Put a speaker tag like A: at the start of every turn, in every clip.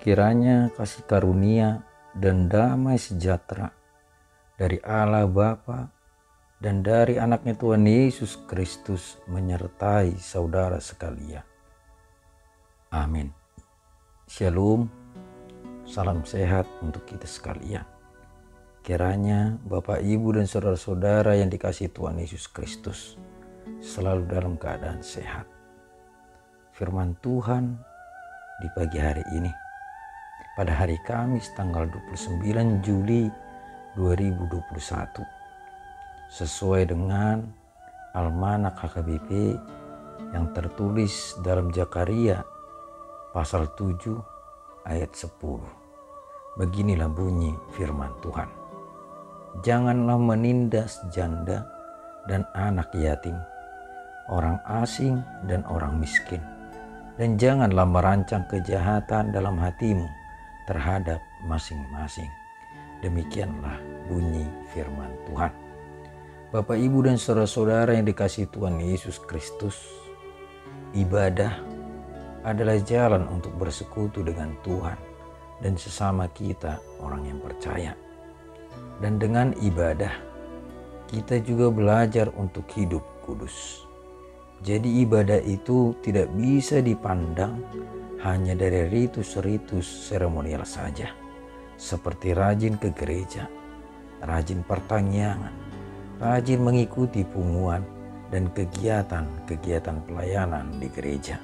A: Kiranya kasih karunia dan damai sejahtera dari Allah Bapa dan dari anaknya Tuhan Yesus Kristus menyertai saudara sekalian. Amin. Shalom, salam sehat untuk kita sekalian. Kiranya Bapak, Ibu, dan saudara-saudara yang dikasihi Tuhan Yesus Kristus selalu dalam keadaan sehat. Firman Tuhan di pagi hari ini, pada hari Kamis tanggal 29 Juli 2021, sesuai dengan Almanak HKBP yang tertulis dalam Zakaria pasal 7 ayat 10. Beginilah bunyi firman Tuhan. Janganlah menindas janda dan anak yatim, orang asing dan orang miskin, dan janganlah merancang kejahatan dalam hatimu terhadap masing-masing. Demikianlah bunyi firman Tuhan. Bapak, Ibu, dan saudara-saudara yang dikasihi Tuhan Yesus Kristus, ibadah adalah jalan untuk bersekutu dengan Tuhan dan sesama kita orang yang percaya. Dan dengan ibadah, kita juga belajar untuk hidup kudus. Jadi ibadah itu tidak bisa dipandang hanya dari ritus-ritus seremonial saja, seperti rajin ke gereja, rajin pertanggiangan, rajin mengikuti punguan dan kegiatan-kegiatan pelayanan di gereja,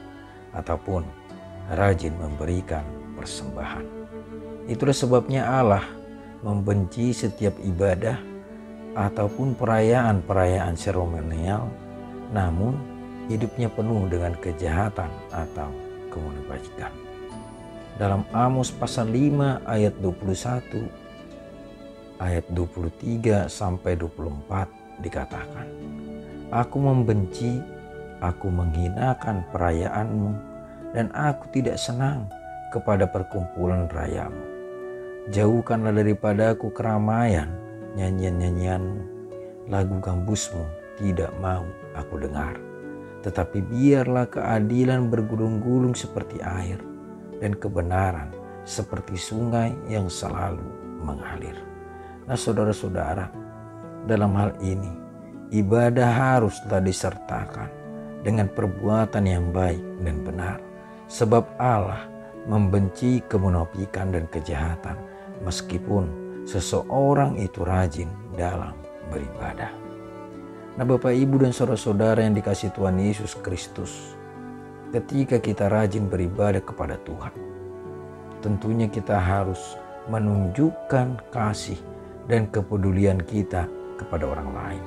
A: ataupun rajin memberikan persembahan. Itulah sebabnya Allah membenci setiap ibadah ataupun perayaan-perayaan seremonial, namun hidupnya penuh dengan kejahatan atau kemunafikan. Dalam Amos pasal 5 ayat 21, ayat 23 sampai 24 dikatakan, Aku membenci, aku menghinakan perayaanmu, dan aku tidak senang kepada perkumpulan rayamu. Jauhkanlah daripadaku keramaian nyanyian-nyanyianmu, lagu gambusmu tidak mau aku dengar. Tetapi biarlah keadilan bergulung-gulung seperti air, dan kebenaran seperti sungai yang selalu mengalir. Nah saudara-saudara, dalam hal ini ibadah haruslah disertakan dengan perbuatan yang baik dan benar, sebab Allah membenci kemunafikan dan kejahatan, meskipun seseorang itu rajin dalam beribadah. Nah Bapak, Ibu, dan saudara-saudara yang dikasihi Tuhan Yesus Kristus, ketika kita rajin beribadah kepada Tuhan, tentunya kita harus menunjukkan kasih dan kepedulian kita kepada orang lain,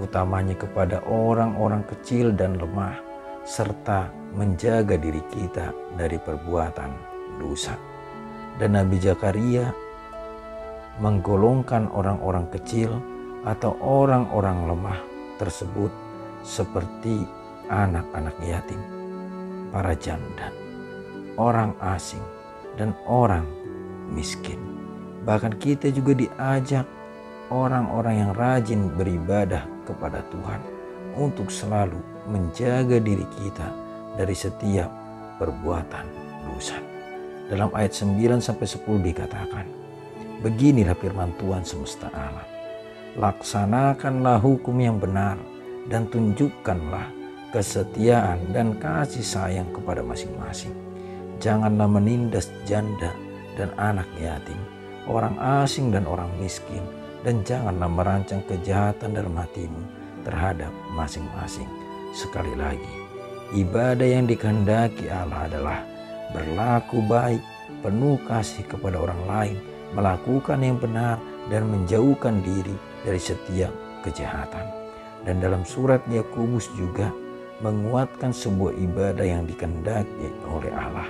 A: utamanya kepada orang-orang kecil dan lemah, serta menjaga diri kita dari perbuatan dosa. Dan Nabi Zakaria menggolongkan orang-orang kecil atau orang-orang lemah tersebut seperti anak-anak yatim, para janda, orang asing, dan orang miskin. Bahkan kita juga diajak orang-orang yang rajin beribadah kepada Tuhan untuk selalu menjaga diri kita dari setiap perbuatan dosa. Dalam ayat 9-10 dikatakan, beginilah firman Tuhan semesta alam. Laksanakanlah hukum yang benar dan tunjukkanlah kesetiaan dan kasih sayang kepada masing-masing. Janganlah menindas janda dan anak yatim, orang asing dan orang miskin, dan janganlah merancang kejahatan dalam hatimu terhadap masing-masing. Sekali lagi, ibadah yang dikehendaki Allah adalah berlaku baik, penuh kasih kepada orang lain, melakukan yang benar, dan menjauhkan diri dari setiap kejahatan. Dan dalam surat Yakobus juga menguatkan sebuah ibadah yang dikehendaki oleh Allah.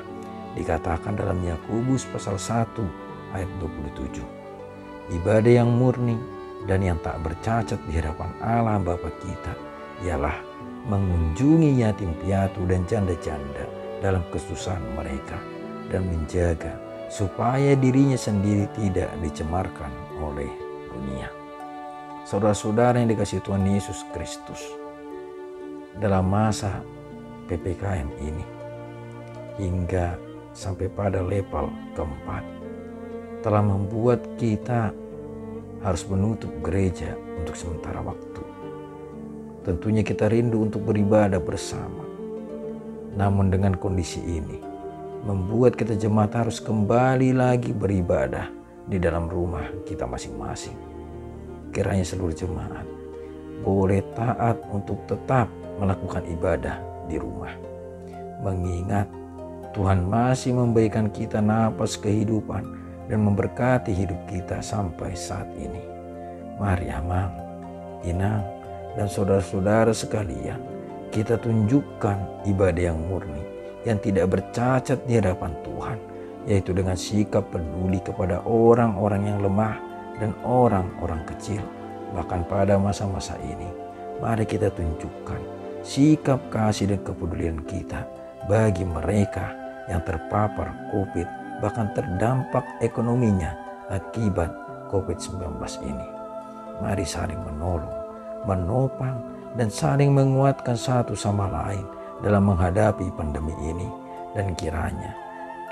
A: Dikatakan dalam Yakobus pasal 1 ayat 27, ibadah yang murni dan yang tak bercacat di hadapan Allah Bapa kita ialah mengunjungi yatim piatu dan janda-janda dalam kesusahan mereka, dan menjaga supaya dirinya sendiri tidak dicemarkan oleh dunia. Saudara-saudara yang dikasihi Tuhan Yesus Kristus, dalam masa PPKM ini hingga sampai pada level keempat, telah membuat kita harus menutup gereja untuk sementara waktu. Tentunya kita rindu untuk beribadah bersama. Namun dengan kondisi ini, membuat kita jemaat harus kembali lagi beribadah di dalam rumah kita masing-masing. Kiranya seluruh jemaat boleh taat untuk tetap melakukan ibadah di rumah. Mengingat Tuhan masih memberikan kita napas kehidupan dan memberkati hidup kita sampai saat ini. Mari Amang, Inang, dan saudara-saudara sekalian, kita tunjukkan ibadah yang murni, yang tidak bercacat di hadapan Tuhan, yaitu dengan sikap peduli kepada orang-orang yang lemah dan orang-orang kecil. Bahkan pada masa-masa ini, mari kita tunjukkan sikap kasih dan kepedulian kita bagi mereka yang terpapar COVID, bahkan terdampak ekonominya akibat COVID-19 ini. Mari saling menolong, menopang, dan saling menguatkan satu sama lain dalam menghadapi pandemi ini. Dan kiranya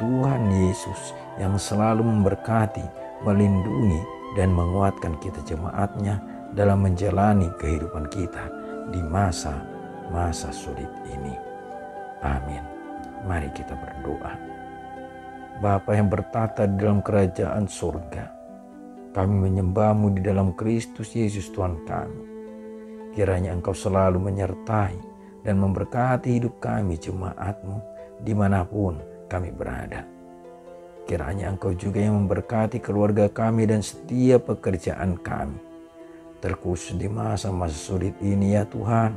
A: Tuhan Yesus yang selalu memberkati, melindungi, dan menguatkan kita jemaatnya dalam menjalani kehidupan kita di masa-masa sulit ini. Amin. Mari kita berdoa. Bapa yang bertata di dalam kerajaan surga, kami menyembah-Mu di dalam Kristus Yesus Tuhan kami. Kiranya Engkau selalu menyertai dan memberkati hidup kami jemaat-Mu dimanapun kami berada. Kiranya Engkau juga yang memberkati keluarga kami dan setiap pekerjaan kami. Terkhusus di masa-masa sulit ini ya Tuhan,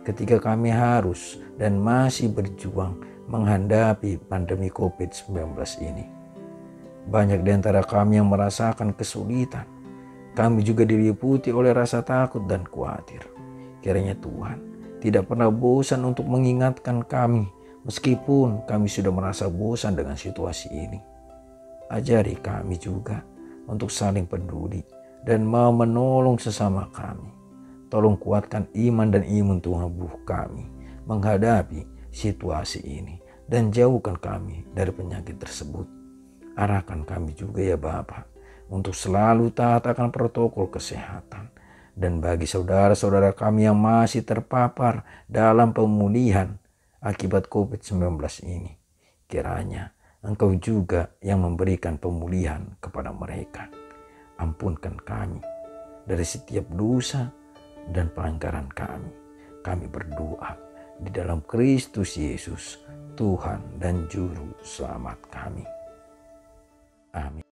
A: ketika kami harus dan masih berjuang menghadapi pandemi COVID-19 ini. Banyak di antara kami yang merasakan kesulitan. Kami juga diliputi oleh rasa takut dan khawatir. Kiranya Tuhan tidak pernah bosan untuk mengingatkan kami, meskipun kami sudah merasa bosan dengan situasi ini. Ajari kami juga untuk saling peduli dan mau menolong sesama kami. Tolong kuatkan iman dan imun tubuh kami menghadapi situasi ini dan jauhkan kami dari penyakit tersebut. Arahkan kami juga ya Bapa untuk selalu taat akan protokol kesehatan. Dan bagi saudara-saudara kami yang masih terpapar dalam pemulihan akibat COVID-19 ini, kiranya Engkau juga yang memberikan pemulihan kepada mereka. Ampunkan kami dari setiap dosa dan pelanggaran kami. Kami berdoa di dalam Kristus Yesus, Tuhan dan Juru Selamat kami. Amin.